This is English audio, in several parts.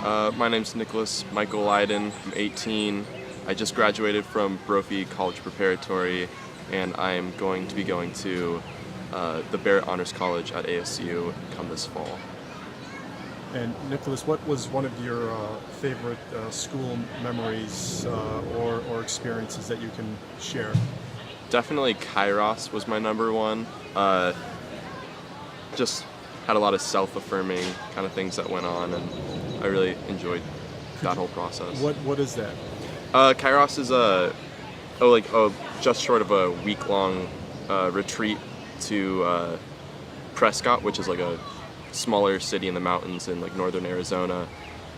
My name's Nicholas Michael Lydon. I'm 18. I just graduated from Brophy College Preparatory, and I'm going to be going to the Barrett Honors College at ASU come this fall. And Nicholas, what was one of your favorite school memories or experiences that you can share? Definitely Kairos was my number one. Just had a lot of self-affirming kind of things that went on, and I really enjoyed that whole process. What is that? Kairos is just short of a week-long retreat to Prescott, which is like a smaller city in the mountains in like northern Arizona,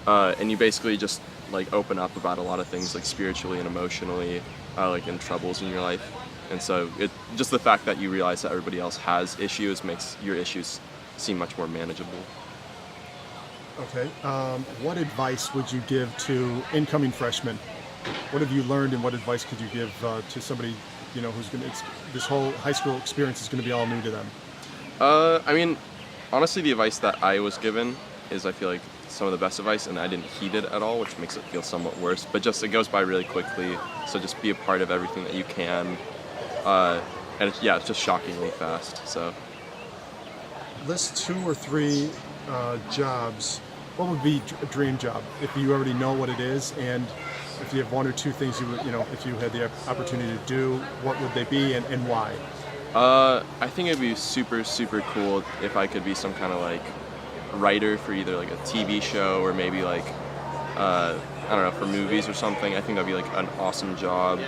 and you basically just like open up about a lot of things like spiritually and emotionally, like in troubles in your life. And so just the fact that you realize that everybody else has issues makes your issues seem much more manageable. Okay. What advice would you give to incoming freshmen? What have you learned, and what advice could you give to somebody, who's this whole high school experience is going to be all new to them? I mean, honestly, the advice that I was given is, I feel like, some of the best advice, and I didn't heed it at all, which makes it feel somewhat worse. But just it goes by really quickly, so just be a part of everything that you can. And it's just shockingly fast. So, List 2 or 3 jobs. What would be a dream job if you already know what it is, and if you have 1 or 2 things you would, if you had the opportunity to do, what would they be and why? I think it'd be super, super cool if I could be some kind of like writer for either like a TV show or maybe like, I don't know, for movies or something. I think that'd be like an awesome job.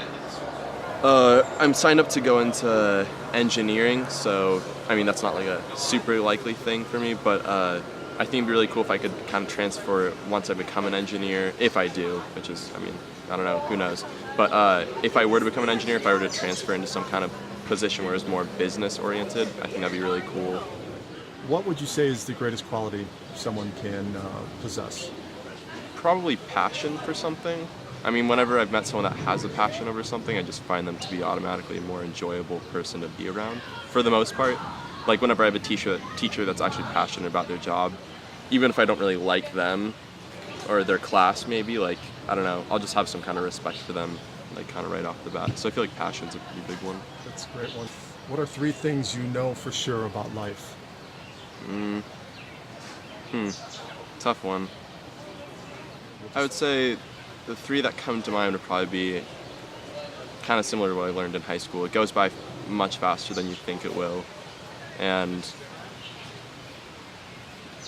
I'm signed up to go into engineering, so I mean that's not like a super likely thing for me, but I think it'd be really cool if I could kind of transfer once I become an engineer, if I do, which is, I mean, I don't know, who knows. But if I were to become an engineer, if I were to transfer into some kind of position where it's more business oriented, I think that'd be really cool. What would you say is the greatest quality someone can possess? Probably passion for something. I mean, whenever I've met someone that has a passion over something, I just find them to be automatically a more enjoyable person to be around, for the most part. Like whenever I have a teacher that's actually passionate about their job, even if I don't really like them or their class maybe, like, I don't know, I'll just have some kind of respect for them, like kind of right off the bat. So I feel like passion's a pretty big one. That's a great one. What are 3 things you know for sure about life? Tough one. I would say the 3 that come to mind would probably be kind of similar to what I learned in high school. It goes by much faster than you think it will, and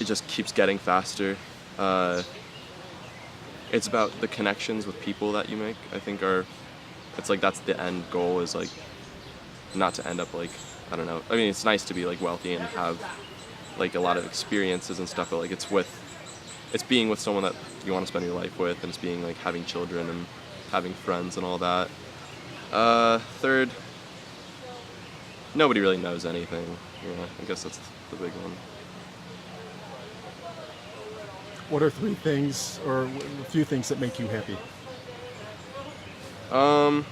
it just keeps getting faster. It's about the connections with people that you make, I think it's like that's the end goal, is like not to end up like, I don't know, I mean it's nice to be like wealthy and have like a lot of experiences and stuff, but like it's being with someone that you want to spend your life with, and it's being like having children and having friends and all that. 3rd, nobody really knows anything. Yeah, I guess that's the big one. What are 3 things or a few things that make you happy? I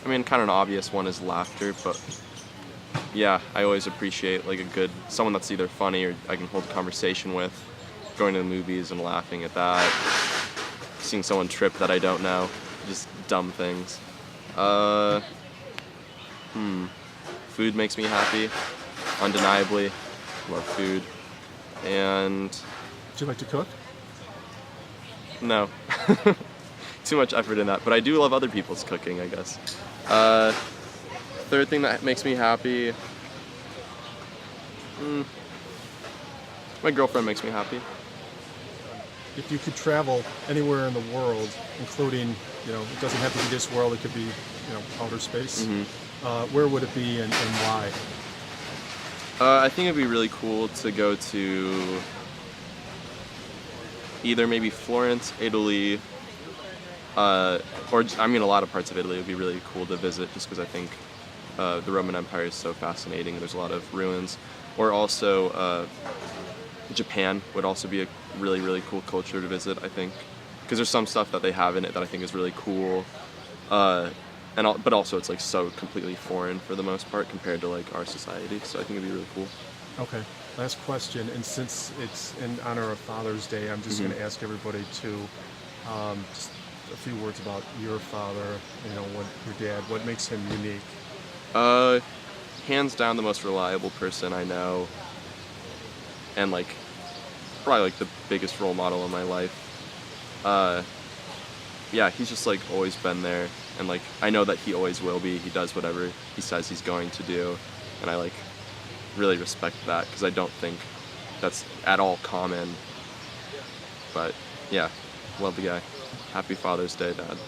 mean, kind of an obvious one is laughter, but yeah, I always appreciate like someone that's either funny or I can hold a conversation with, going to the movies and laughing at that, seeing someone trip that I don't know, just dumb things. Food makes me happy, undeniably. Love food. And Do you like to cook? no, too much effort in that, but I do love other people's cooking, I guess. 3rd thing that makes me happy, my girlfriend makes me happy. If you could travel anywhere in the world, including, it doesn't have to be this world, it could be, outer space, where would it be and why? I think it'd be really cool to go to either maybe Florence, Italy, or I mean a lot of parts of Italy would be really cool to visit, just because I think the Roman Empire is so fascinating. There's a lot of ruins. Or also Japan would also be a really, really cool culture to visit, I think, because there's some stuff that they have in it that I think is really cool. But also it's like so completely foreign for the most part compared to like our society. So I think it'd be really cool. Okay. Last question, and since it's in honor of Father's Day, I'm just going to ask everybody to just a few words about your father. What your dad, what makes him unique. Hands down the most reliable person I know, and like probably like the biggest role model in my life. Yeah, he's just like always been there, and like I know that he always will be. He does whatever he says he's going to do, and I like really respect that because I don't think that's at all common. But yeah, love the guy. Happy Father's Day, Dad.